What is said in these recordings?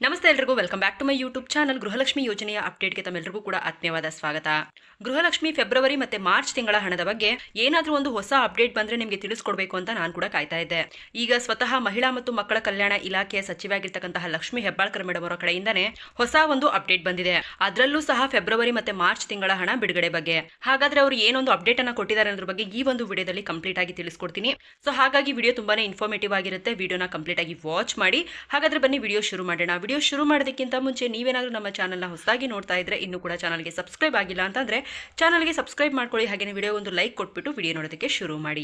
ನಮಸ್ತೆ ಎಲ್ಲರಿಗೂ welcome back to my YouTube channel. Gruhalakshmi ಯೋಜನೆಯ ಅಪ್ಡೇಟ್ಗೆ ತಮ್ಮೆಲ್ಲರಿಗೂ ಕೂಡ ಆತ್ಮೀಯವಾದ ಸ್ವಾಗತ. ಗೃಹಲಕ್ಷ್ಮಿ ಫೆಬ್ರವರಿ ಮತ್ತೆ ಮಾರ್ಚ್ ತಿಂಗಳ ಹಣದ ಬಗ್ಗೆ ಏನಾದರೂ ಒಂದು ಹೊಸ ಅಪ್ಡೇಟ್ ಬಂದ್ರೆ ನಿಮಗೆ ತಿಳಿಸ್ಕೊಡ್ಬೇಕು ಅಂತ ನಾನು ಕೂಡ ಕಾಯ್ತಾ ಇದ್ದೆ. ಈಗ ಸ್ವತಃ ಮಹಿಳಾ ಮತ್ತು ಮಕ್ಕಳ ಕಲ್ಯಾಣ ಇಲಾಖೆಯ ಸಚಿವೆಯಾಗಿರ್ತಕ್ಕಂತಹ ಲಕ್ಷ್ಮಿ ಹೆಬ್ಬಾಳ್ಕರ್ ಮೇಡಮ್ ಅವರ ಕಡೆಯಿಂದನೇ ಹೊಸ ಒಂದು ಅಪ್ಡೇಟ್ ಬಂದಿದೆ. ಅದರಲ್ಲೂ ಸಹ ಫೆಬ್ರವರಿ ಮತ್ತೆ ಮಾರ್ಚ್ ತಿಂಗಳ ಹಣ ಬಿಡುಗಡೆ ಬಗ್ಗೆ. ಹಾಗಾದ್ರೆ ಅವರು ಏನೊಂದು ಅಪ್ಡೇಟ್ ಅನ್ನ ಕೊಟ್ಟಿದ್ದಾರೆ ಅನ್ನೋದ್ರ ಬಗ್ಗೆ ಈ ಒಂದು ವಿಡಿಯೋದಲ್ಲಿ ಕಂಪ್ಲೀಟ್ ಆಗಿ ತಿಳಿಸ್ಕೊಡ್ತೀನಿ. ಸೊ ಹಾಗಾಗಿ ವಿಡಿಯೋ ತುಂಬಾನೇ ಇನ್ಫಾರ್ಮೇಟಿವ್ ಆಗಿರುತ್ತೆ. ವಿಡಿಯೋನ ಕಂಪ್ಲೀಟ್ ಆಗಿ ವಾಚ್ ಮಾಡಿ. ಹಾಗಾದ್ರೆ ಬನ್ನಿ ವಿಡಿಯೋ ಶುರು ಮಾಡೋಣ. ವಿಡಿಯೋ ಶುರು ಮಾಡೋದಕ್ಕಿಂತ ಮುಂಚೆ ನೀವೇನಾದರೂ ನಮ್ಮ ಚಾನಲ್ನ ಹೊಸದಾಗಿ ನೋಡ್ತಾ ಇದ್ರೆ ಇನ್ನೂ ಕೂಡ ಚಾನಲ್ಗೆ ಸಬ್ಸ್ಕ್ರೈಬ್ ಆಗಿಲ್ಲ ಅಂತಂದ್ರೆ ಚಾನಲ್ಗೆ ಸಬ್ಸ್ಕ್ರೈಬ್ ಮಾಡ್ಕೊಳ್ಳಿ. ಹಾಗೆ ವಿಡಿಯೋ ಒಂದು ಲೈಕ್ ಕೊಟ್ಬಿಟ್ಟು ವಿಡಿಯೋ ನೋಡೋದಕ್ಕೆ ಶುರು ಮಾಡಿ.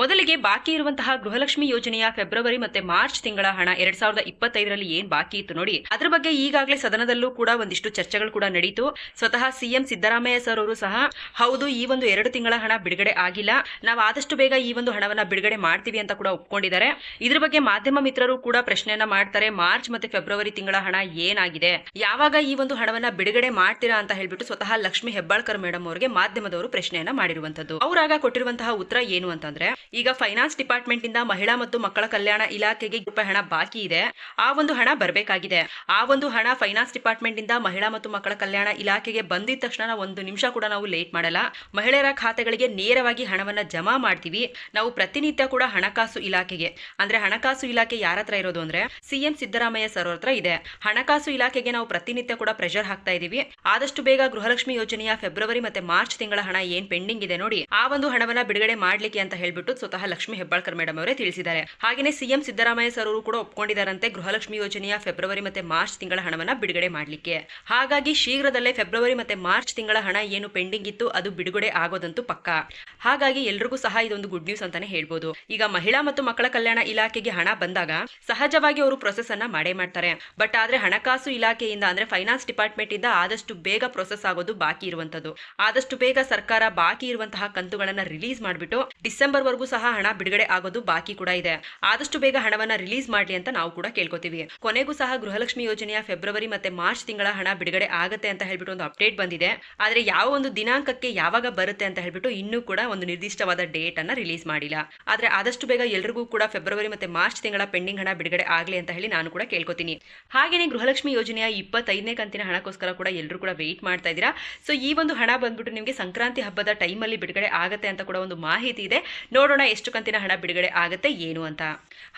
ಮೊದಲಿಗೆ ಬಾಕಿ ಇರುವಂತಹ ಗೃಹಲಕ್ಷ್ಮಿ ಯೋಜನೆಯ ಫೆಬ್ರವರಿ ಮತ್ತೆ ಮಾರ್ಚ್ ತಿಂಗಳ ಹಣ 2025ರಲ್ಲಿ ಏನ್ ಬಾಕಿ ಇತ್ತು ನೋಡಿ, ಅದ್ರ ಬಗ್ಗೆ ಈಗಾಗಲೇ ಸದನದಲ್ಲೂ ಕೂಡ ಒಂದಿಷ್ಟು ಚರ್ಚೆಗಳು ಕೂಡ ನಡೀತು. ಸ್ವತಃ ಸಿಎಂ ಸಿದ್ದರಾಮಯ್ಯ ಸರ್ ಅವರು ಸಹ ಹೌದು, ಈ ಒಂದು 2 ತಿಂಗಳ ಹಣ ಬಿಡುಗಡೆ ಆಗಿಲ್ಲ, ನಾವು ಆದಷ್ಟು ಬೇಗ ಈ ಒಂದು ಹಣವನ್ನ ಬಿಡುಗಡೆ ಮಾಡ್ತೀವಿ ಅಂತ ಕೂಡ ಒಪ್ಕೊಂಡಿದ್ದಾರೆ. ಇದ್ರ ಬಗ್ಗೆ ಮಾಧ್ಯಮ ಮಿತ್ರರು ಕೂಡ ಪ್ರಶ್ನೆಯನ್ನ ಮಾಡ್ತಾರೆ, ಮಾರ್ಚ್ ಮತ್ತೆ ಫೆಬ್ರವರಿ ತಿಂಗಳ ಹಣ ಏನಾಗಿದೆ, ಯಾವಾಗ ಈ ಒಂದು ಹಣವನ್ನ ಬಿಡುಗಡೆ ಮಾಡ್ತೀರಾ ಅಂತ ಹೇಳ್ಬಿಟ್ಟು ಸ್ವತಃ ಲಕ್ಷ್ಮಿ ಹೆಬ್ಬಾಳ್ಕರ್ ಮೇಡಮ್ ಅವರಿಗೆ ಮಾಧ್ಯಮದವರು ಪ್ರಶ್ನೆಯನ್ನ ಮಾಡಿರುವಂತದ್ದು. ಅವರಾಗ ಕೊಟ್ಟಿರುವಂತಹ ಉತ್ತರ ಏನು ಅಂತಂದ್ರೆ, ಈಗ ಫೈನಾನ್ಸ್ ಡಿಪಾರ್ಟ್ಮೆಂಟ್ ಇಂದ ಮಹಿಳಾ ಮತ್ತು ಮಕ್ಕಳ ಕಲ್ಯಾಣ ಇಲಾಖೆಗೆ ರೂಪಾಯಿ ಹಣ ಬಾಕಿ ಇದೆ, ಆ ಒಂದು ಹಣ ಬರಬೇಕಾಗಿದೆ. ಆ ಒಂದು ಹಣ ಫೈನಾನ್ಸ್ ಡಿಪಾರ್ಟ್ಮೆಂಟ್ ಇಂದ ಮಹಿಳಾ ಮತ್ತು ಮಕ್ಕಳ ಕಲ್ಯಾಣ ಇಲಾಖೆಗೆ ಬಂದಿದ ತಕ್ಷಣ ನಾವು 1 ನಿಮಿಷ ಕೂಡ ನಾವು ಲೇಟ್ ಮಾಡಲ್ಲ, ಮಹಿಳೆಯರ ಖಾತೆಗಳಿಗೆ ನೇರವಾಗಿ ಹಣವನ್ನ ಜಮಾ ಮಾಡ್ತೀವಿ. ನಾವು ಪ್ರತಿನಿತ್ಯ ಕೂಡ ಹಣಕಾಸು ಇಲಾಖೆಗೆ, ಅಂದ್ರೆ ಹಣಕಾಸು ಇಲಾಖೆ ಯಾರ ಹತ್ರ ಇರೋದು ಅಂದ್ರೆ ಸಿಎಂ ಸಿದ್ದರಾಮಯ್ಯ ಸರ್ ಅವ್ರ ಹತ್ರ ಇದೆ. ಹಣಕಾಸು ಇಲಾಖೆಗೆ ನಾವು ಪ್ರತಿನಿತ್ಯ ಕೂಡ ಪ್ರೆಷರ್ ಹಾಕ್ತಾ ಇದೀವಿ, ಆದಷ್ಟು ಬೇಗ ಗೃಹಲಕ್ಷ್ಮಿ ಯೋಜನೆಯ ಫೆಬ್ರವರಿ ಮತ್ತೆ ಮಾರ್ಚ್ ತಿಂಗಳ ಹಣ ಏನ್ ಪೆಂಡಿಂಗ್ ಇದೆ ನೋಡಿ, ಆ ಒಂದು ಹಣವನ್ನ ಬಿಡುಗಡೆ ಮಾಡ್ಲಿಕ್ಕೆ ಅಂತ ಹೇಳ್ಬಿಟ್ಟು ಸ್ವತಃ ಲಕ್ಷ್ಮಿ ಹೆಬ್ಬಾಳ್ಕರ್ ಮೇಡಮ್ ಅವರೇ ತಿಳಿಸಿದ್ದಾರೆ. ಹಾಗೇನೆ ಸಿಎಂ ಸಿದ್ದರಾಮಯ್ಯ ಸರ್ ಅವರು ಕೂಡ ಒಪ್ಕೊಂಡಿದ್ದಾರಂತೆ ಗೃಹಲಕ್ಷ್ಮಿ ಯೋಜನೆಯ ಫೆಬ್ರವರಿ ಮತ್ತೆ ಮಾರ್ಚ್ ತಿಂಗಳ ಹಣವನ್ನ ಬಿಡುಗಡೆ ಮಾಡ್ಲಿಕ್ಕೆ. ಹಾಗಾಗಿ ಶೀಘ್ರದಲ್ಲೇ ಫೆಬ್ರವರಿ ಮತ್ತೆ ಮಾರ್ಚ್ ತಿಂಗಳ ಹಣ ಏನು ಪೆಂಡಿಂಗ್ ಇತ್ತು ಅದು ಬಿಡುಗಡೆ ಆಗೋದಂತೂ ಪಕ್ಕಾ. ಹಾಗಾಗಿ ಎಲ್ರಿಗೂ ಸಹ ಇದೊಂದು ಗುಡ್ ನ್ಯೂಸ್ ಅಂತಾನೆ ಹೇಳ್ಬೋದು. ಈಗ ಮಹಿಳಾ ಮತ್ತು ಮಕ್ಕಳ ಕಲ್ಯಾಣ ಇಲಾಖೆಗೆ ಹಣ ಬಂದಾಗ ಸಹಜವಾಗಿ ಅವರು ಪ್ರೊಸೆಸ್ ಅನ್ನ ಮಾಡೇ ಮಾಡ್ತಾರೆ. ಬಟ್ ಆದ್ರೆ ಹಣಕಾಸು ಇಲಾಖೆಯಿಂದ ಅಂದ್ರೆ ಫೈನಾನ್ಸ್ ಡಿಪಾರ್ಟ್ಮೆಂಟ್ ಇಂದ ಆದಷ್ಟು ಬೇಗ ಪ್ರೊಸೆಸ್ ಆಗೋದು ಬಾಕಿ ಇರುವಂತದ್ದು. ಆದಷ್ಟು ಬೇಗ ಸರ್ಕಾರ ಬಾಕಿ ಇರುವಂತಹ ಕಂತುಗಳನ್ನ ರಿಲೀಸ್ ಮಾಡಿಬಿಟ್ಟು ಡಿಸೆಂಬರ್ ವರೆಗೂ ಸಹ ಹಣ ಬಿಡುಗಡೆ ಆಗೋದು ಬಾಕಿ ಕೂಡ ಇದೆ. ಆದಷ್ಟು ಬೇಗ ಹಣವನ್ನ ರಿಲೀಸ್ ಮಾಡ್ಲಿ ಅಂತ ನಾವು ಕೂಡ ಕೇಳ್ಕೊತೀವಿ. ಕೊನೆಗೂ ಸಹ ಗೃಹಲಕ್ಷ್ಮಿ ಯೋಜನೆಯ ಫೆಬ್ರವರಿ ಮತ್ತೆ ಮಾರ್ಚ್ ತಿಂಗಳ ಹಣ ಬಿಡುಗಡೆ ಆಗುತ್ತೆ ಅಂತ ಹೇಳ್ಬಿಟ್ಟು ಒಂದು ಅಪ್ಡೇಟ್ ಬಂದಿದೆ. ಆದ್ರೆ ಯಾವ ಒಂದು ದಿನಾಂಕಕ್ಕೆ ಯಾವಾಗ ಬರುತ್ತೆ ಅಂತ ಹೇಳ್ಬಿಟ್ಟು ಇನ್ನೂ ಕೂಡ ಒಂದು ನಿರ್ದಿಷ್ಟವಾದ ಡೇಟ್ ಅನ್ನ ರಿಲೀಸ್ ಮಾಡಿಲ್ಲ. ಆದ್ರೆ ಆದಷ್ಟು ಬೇಗ ಎಲ್ರಿಗೂ ಕೂಡ ಫೆಬ್ರವರಿ ಮತ್ತೆ ಮಾರ್ಚ್ ತಿಂಗಳ ಪೆಂಡಿಂಗ್ ಹಣ ಬಿಡುಗಡೆ ಆಗ್ಲಿ ಅಂತ ಹೇಳಿ ನಾನು ಕೂಡ ಕೇಳ್ಕೊತೀನಿ. ಹಾಗೇನೆ ಗೃಹಲಕ್ಷ್ಮಿ ಯೋಜನೆಯ 25ನೇ ಕಂತಿನ ಹಣಕ್ಕೋಸ್ಕರ ಕೂಡ ಎಲ್ಲರೂ ಕೂಡ ವೇಟ್ ಮಾಡ್ತಾ ಇದ್ದೀರಾ. ಸೊ ಈ ಒಂದು ಹಣ ಬಂದ್ಬಿಟ್ಟು ನಿಮಗೆ ಸಂಕ್ರಾಂತಿ ಹಬ್ಬದ ಟೈಮಲ್ಲಿ ಬಿಡುಗಡೆ ಆಗುತ್ತೆ ಅಂತ ಕೂಡ ಒಂದು ಮಾಹಿತಿ ಇದೆ. ನೋಡೋಣ ಎಷ್ಟು ಕಂತಿನ ಹಣ ಬಿಡುಗಡೆ ಆಗುತ್ತೆ ಏನು ಅಂತ.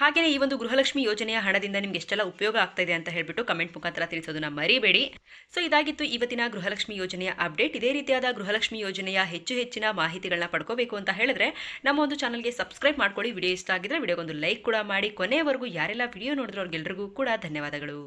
ಹಾಗೇನೆ ಈ ಒಂದು ಗೃಹಲಕ್ಷ್ಮಿ ಯೋಜನೆಯ ಹಣದಿಂದ ನಿಮ್ಗೆ ಎಷ್ಟೆಲ್ಲ ಉಪಯೋಗ ಆಗ್ತಾ ಇದೆ ಅಂತ ಹೇಳ್ಬಿಟ್ಟು ಕಮೆಂಟ್ ಮುಖಾಂತರ ತಿಳಿಸೋದನ್ನ ಮರಿಬೇಡಿ. ಸೊ ಇದಾಗಿತ್ತು ಇವತ್ತಿನ ಗೃಹಲಕ್ಷ್ಮಿ ಯೋಜನೆಯ ಅಪ್ಡೇಟ್. ಇದೇ ರೀತಿಯಾದ ಗೃಹಲಕ್ಷ್ಮಿ ಯೋಜನೆಯ ಹೆಚ್ಚಿನ ಮಾಹಿತಿಗಳನ್ನ ಪಡ್ಕೋಬೇಕು ಅಂತ ಹೇಳಿದ್ರೆ ನಮ್ಮ ಒಂದು ಚಾನಲ್ಗೆ ಸಬ್ಸ್ಕ್ರೈಬ್ ಮಾಡ್ಕೊಳ್ಳಿ. ವಿಡಿಯೋ ಇಷ್ಟ ಆಗಿದ್ರೆ ವಿಡಿಯೋಗೊಂದು ಲೈಕ್ ಕೂಡ ಮಾಡಿ. ಕೊನೆಯವರೆಗೂ ಯಾರೆಲ್ಲ ವಿಡಿಯೋ ನೋಡಿದ್ರು ಅವ್ರಿಗೆಲ್ಲರಿಗೂ ಕೂಡ ಧನ್ಯವಾದಗಳು.